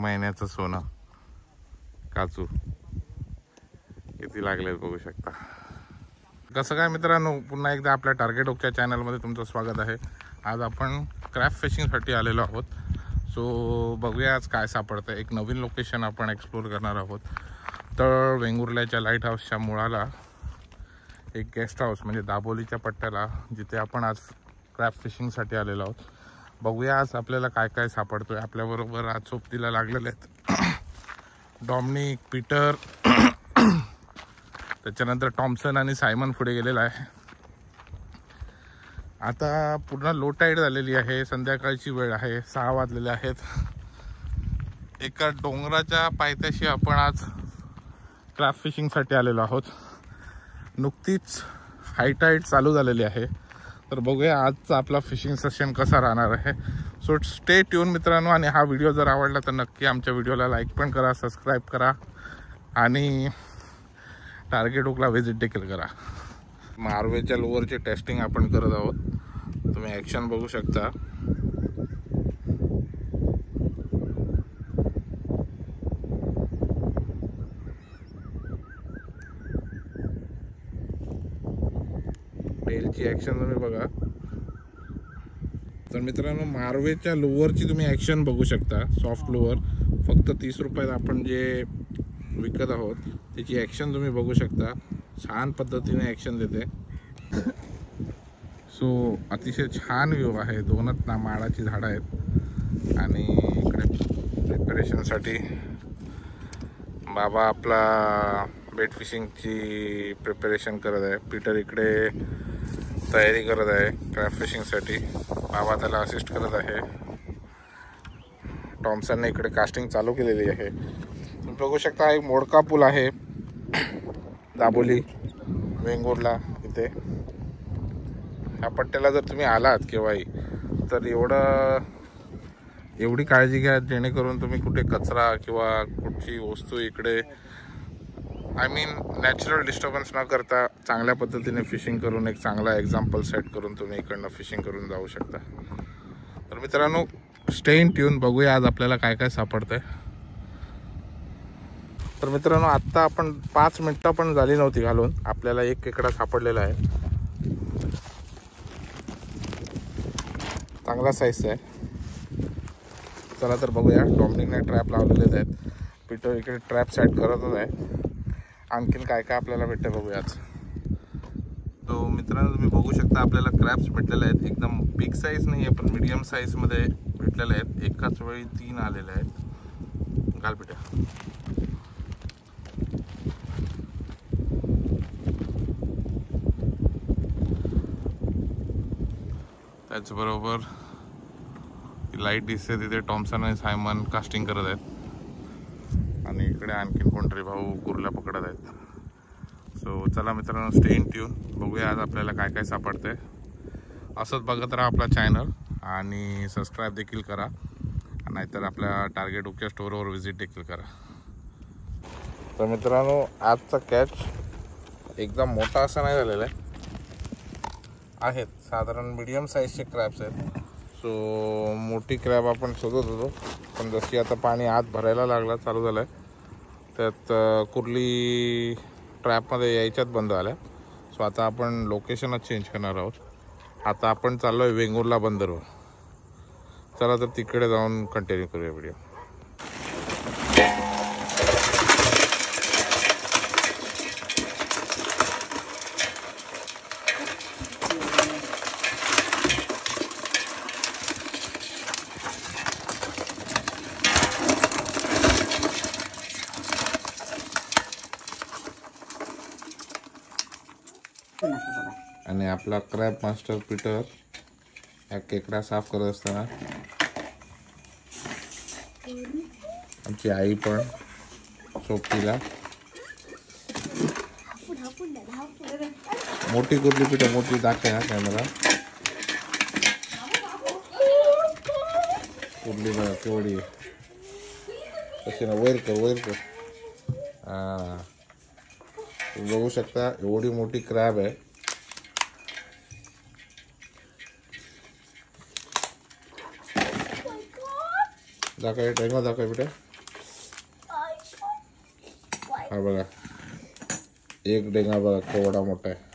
महिन्याचं सोनं काजू किती लागले बघू शकता। कसं काय मित्रांनो, पुन्हा एकदा आपल्या टार्गेट ओकच्या चॅनलमध्ये तुमचं स्वागत आहे। आज आपण क्रॅब फिशिंगसाठी आलेलो आहोत। सो बघूया आज काय सापडतं। एक नवीन लोकेशन आपण एक्सप्लोर करणार आहोत। तर वेंगुर्ल्याच्या लाईट हाऊसच्या मुळाला एक गेस्ट हाऊस म्हणजे दाबोलीच्या पट्ट्याला, जिथे आपण आज क्रॅब फिशिंगसाठी आलेलो आहोत। बघूया आज आपल्याला काय काय सापडतोय। आपल्याबरोबर आज सोबतीला लागलेले आहेत डॉमिनिक, पीटर, त्याच्यानंतर टॉमसन आणि सायमन पुढे गेलेला आहे। आता पूर्ण लो टाईड झालेली आहे, संध्याकाळची वेळ आहे, 6 वाजलेले आहेत। एका डोंगराच्या पायथ्याशी आपण आज क्रॅब फिशिंगसाठी आलेलो आहोत। नुकतीच हाय टाईड चालू झालेली आहे, तर बघूया आजचा आपला फिशिंग सेशन कसा राहणार आहे। सो स्टे ट्यून मित्रांनो, आणि हा व्हिडिओ जर आवडला तर नक्की आमच्या व्हिडिओला लाईक पण करा, सबस्क्राईब करा आणि टार्गेट ओकला व्हिजिट देखील करा। मारवेच्या लोअरची टेस्टिंग आपण करत आहोत। तुम्ही ॲक्शन बघू शकता। टेलची ॲक्शन तुम्ही बघा। तर मित्रांनो, मारवेच्या लोअरची तुम्ही ॲक्शन बघू शकता। सॉफ्ट लोअर फक्त 30 रुपयात आपण जे विकत आहोत त्याची ॲक्शन तुम्ही बघू शकता। छान पद्धतीने ॲक्शन देते। सो अतिशय छान व्ह्यू आहे। दोनच माडाची झाडं आहेत आणि इकडे प्रिपरेशनसाठी बाबा आपला बेट फिशिंगची प्रिपरेशन करत आहे। पीटर इकडे तयारी करत आहे क्रॅब फिशिंगसाठी। बाबा त्याला असिस्ट करत आहे। टॉमसनने इकडे कास्टिंग चालू केलेली आहे। तुम्ही बघू शकता एक मोडका पूल आहे दाबोली वेंगुर्ला इथे। ह्या पट्ट्याला जर तुम्ही आलात केव्हाही तर एवढी काळजी घ्या जेणेकरून तुम्ही कुठे कचरा किंवा कुठची वस्तू इकडे नॅचरल डिस्टर्बन्स न करता चांगल्या पद्धतीने फिशिंग करून एक चांगला एक्झाम्पल सेट करून तुम्ही इकडनं फिशिंग करून जाऊ शकता। तर मित्रांनो स्टे इन ट्यून, बघूया आज आपल्याला काय काय सापडतंय। तर मित्रांनो आत्ता आपण 5 मिनिटं पण झाली नव्हती घालून आपल्याला एक खेकडा सापडलेला आहे। चांगला साईजचा आहे। चला तर बघूया। डॉमिनिकने ट्रॅप लावलेले आहेत, पीटर इकडे ट्रॅप सेट करतच आहे। आणखीन काय काय आपल्याला भेटते बघूयाच। तो मित्रांनो तुम्ही बघू शकता आपल्याला क्रॅब्स भेटलेले आहेत। एकदम बिग साईज नाही आहे पण मीडियम साईजमध्ये भेटलेले आहेत। एकाच वेळी 3 आलेले आहेत। घाल बेटा। त्याचबरोबर लाईट दिसते तिथे टॉमसन आणि सायमन कास्टिंग करत आहेत आणि इकडे आणखीन कोणतरी भाऊ कुर्ल्या पकडत आहेत। सो चला मित्रांनो स्टे इन ट्यून, बघूया आज आपल्याला काय काय सापडते। असंच बघत राहा आपला चॅनल आणि सबस्क्राईब देखील करा, नाहीतर आपल्या टार्गेट ओकच्या स्टोअरवर व्हिजिट देखील करा। तर मित्रांनो आजचा कॅच एकदम मोठा असा नाही झालेला आहेत, साधारण मीडियम साईजचे क्रॅब्स आहेत। सो मोठी क्रॅब आपण शोधत होतो पण जशी आता पाणी आत भरायला लागला चालू झालं आहे त्यात कुर्ली ट्रॅपमध्ये यायच्यात बंद झाल्या। सो आता आपण लोकेशनच चेंज करणार आहोत। आता आपण चाललो आहे वेंगुर्ला बंदरवर। चला तर तिकडे जाऊन कंटिन्यू करूया व्हिडिओ। आणि आपला क्रॅब मास्टर पीटर या खेकडा साफ करत असताना आमची आई पण सोबतीला मोठी कुर्ली पीटर मोठी दाखव ना कॅमेरा। कुर्ली बघा केवढी कशी ना, वैर कर। तुम्ही बघू शकता एवढी मोठी क्रॅब आहे। दाखव बेटा। हा बघा एक डेंगा बघा केवढा मोठा आहे.